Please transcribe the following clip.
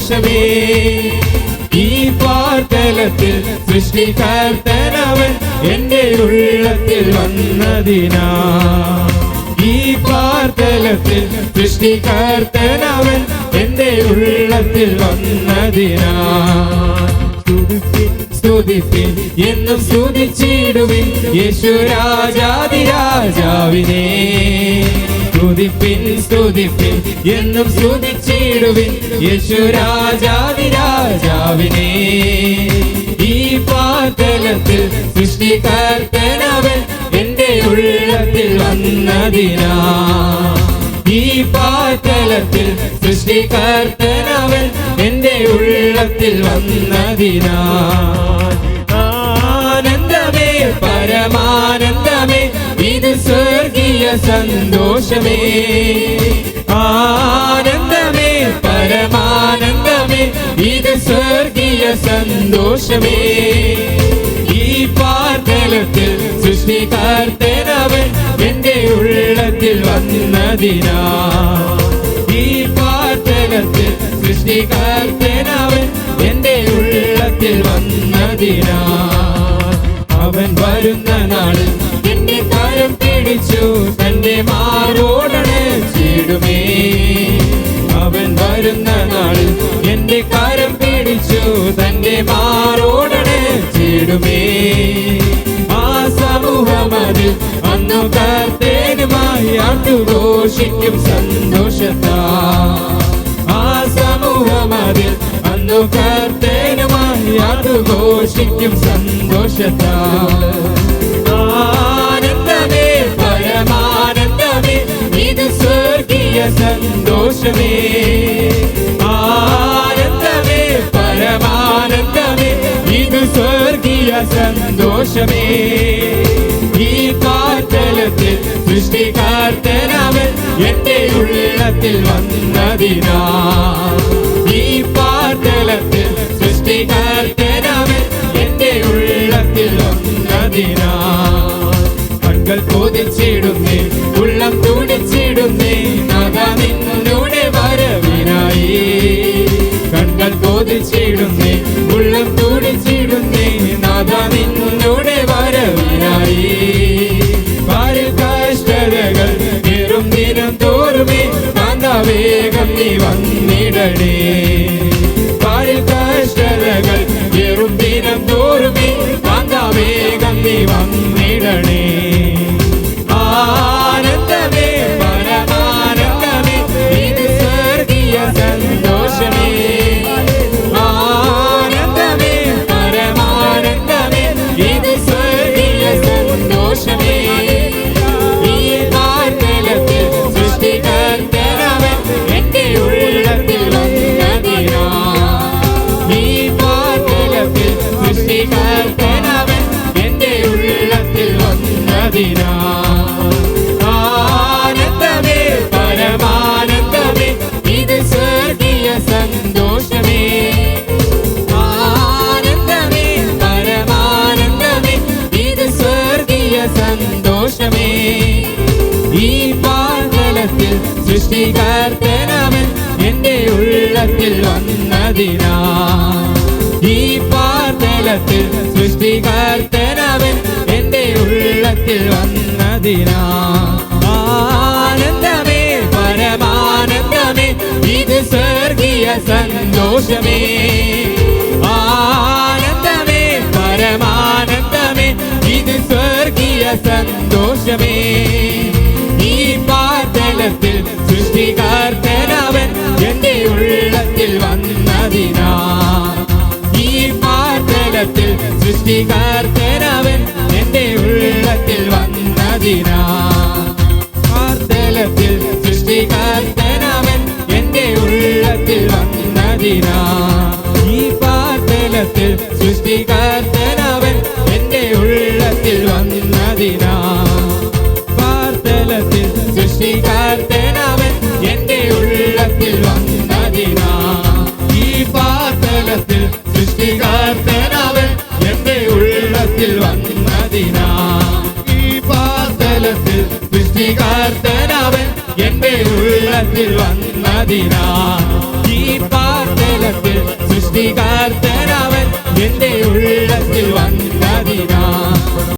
സന്തോഷമേ. ഈ പാർത്തലത്തിൽ സൃഷ്ടികർത്തനവൻ എന്റെ ഉള്ളത്തിൽ വന്നതിനാ. ഈ പാർത്തലത്തിൽ സൃഷ്ടികർത്തനവൻ എന്റെ ഉള്ളത്തിൽ വന്നതിനാ. സ്തുതിപ്പിൻ എന്നും സ്തുതിച്ചിടുവിൻ യേശു രാജാധിരാജാവിനെ. സ്തുതിപ്പിൻ സ്തുതിപ്പിൻ എന്നും സ്തുതിച്ചിടുവിൻ യേശു രാജാധിരാജാവിനെ. ഈ പാർത്തലത്തിൽ സൃഷ്ടികർത്തനവൻ എന്റെ ഉള്ളത്തിൽ വന്നതിനാ. ഈ പാർത്തലത്തിൽ സൃഷ്ടികർത്തനവൻ എന്റെ ഉള്ളത്തിൽ വന്നതിനാ. ആനന്ദമേ പരമാനന്ദമേ ഇത് സ്വർഗീയ സന്തോഷമേ. ആനന്ദമേ പരമാനന്ദമേ ഇത് സ്വർഗീയ സന്തോഷമേ. ഈ പാർത്തലത്തിൽ സൃഷ്ടികർത്തനവൻ എന്റെ ഉള്ളത്തിൽ വന്നതിനാ. ഈ പാർത്തലത്തിൽ സൃഷ്ടികർത്തനവൻ എന്റെ ഉള്ളത്തിൽ വന്നതിനാ. അവൻ വരുന്ന നാളിൽ എന്റെ കരം പിടിച്ചു തന്റെ മാറോടണച്ചിടുമേ. അവൻ വരുന്ന നാളിൽ എന്റെ കരം പിടിച്ചു തന്റെ മാറോടണച്ചിടുമേ. ആ സമൂഹമതിൽ അന്നു കർത്തനുമായി ആട്ടുഘോഷിക്കും സന്തോഷത്താ. ആ സമൂഹമതിൽ അന്നു കർത്തനുമായി ആട്ടുഘോഷിക്കും സന്തോഷത്താ. ആനന്ദമേ പരമാനന്ദമേ ഇത് സ്വർഗീയ സന്തോഷമേ. ആനന്ദമേ പരമാനന്ദമേ ഇത് സ്വർഗീയ സന്തോഷമേ. ഈ പാർത്തലത്തിൽ സൃഷ്ടികർത്തനവൻ എന്റെ ഉള്ളത്തിൽ വന്നതിനാ. ഈ പാർത്തലത്തിൽ സൃഷ്ടികർത്തനവൻ എന്റെ ഉള്ളത്തിൽ വന്നതിനാ. കൺകൾ കൊതിച്ചിടുന്നേ ഉള്ളം തുടിച്ചിടുന്നേ നാഥാ നിന്നുടെ വരവിനായി. കൺകൾ കൊതിച്ചിടുന്നേ ഉള്ളം തുടിച്ചിടുന്നേ നാഥാ നിന്നുടെ വരവിനായി. കഷ്ടതകൾ ഏറും ദിനം തോറുമേ കാന്താ വേഗം നീ വന്നിടണേ. കഷ്ടതകൾ ഏറും ദിനം തോറുമേ കാന്താ വേഗം നീ വന്നിടണേ. ആനന്ദമേ പരമാനന്ദമേ ഇത് സ്വർഗീയ സന്തോഷമേ. ആനന്ദമേ പരമാനന്ദമേ ഇത് സ്വർഗീയ സന്തോഷമേ. ഈ പാർത്തലത്തിൽ സൃഷ്ടികർത്തനവൻ എന്റെ ഉള്ളത്തിൽ വന്നതിനാ. ഈ പാർത്തലത്തിൽ സൃഷ്ടികർത്തനവൻ എന്റെ ഉള്ളത്തിൽ വന്നതിനാ. ആനന്ദമേ പരമാനന്ദമേ ഇത് സ്വർഗീയ സന്തോഷമേ. ആനന്ദമേ പരമാനന്ദമേ ഇത് സ്വർഗീയ സന്തോഷമേ. ഈ പാർത്തലത്തിൽ സൃഷ്ടികർത്തനവൻ എന്റെ ഉള്ളത്തിൽ വന്നതിനാ. ഈ പാർത്തലത്തിൽ സൃഷ്ടികർത്തനവൻ എന്റെ ഉള്ളത്തിൽ വന്നതിനാ. ആനന്ദമേ പരമാനന്ദമേ ഇത് സ്വർഗീയ സന്തോഷമേ. ആനന്ദമേ പരമാനന്ദമേ ഇത് സ്വർഗീയ സന്തോഷമേ. ഈ പാർത്തലത്തിൽ സൃഷ്ടികർത്തനവൻ എന്റെ ഉള്ളത്തിൽ വന്നതിനാ. ഈ പാർത്തലത്തിൽ സൃഷ്ടികർത്തനവൻ എന്റെ ഉള്ളത്തിൽ വന്നതിനാ. പാർത്തലത്തിൽ സൃഷ്ടികർത്തനവൻ എന്റെ ഉള്ളത്തിൽ വന്നതിനാ. ഈ പാർത്തലത്തിൽ സൃഷ്ടികർത്തനവൻ എന്റെ ഉള്ളത്തിൽ വന്നതിനാ. പാർത്തലത്തിൽ സൃഷ്ടികർത്തനവൻ എന്റെ ഉള്ളത്തിൽ വന്നതിനാ. ഈ പാർത്തലത്തിൽ സൃഷ്ടികർത്തനവൻ എന്റെ ഉള്ളത്തിൽ വന്നതിനാ. ഈ പാർത്തലത്തിൽ സൃഷ്ടികർത്തനവൻ എന്റെ ഉള്ളത്തിൽ വന്നതിനാ. ഈ പാർത്തല പാർത്തലത്തിൽ സൃഷ്ടികർത്ത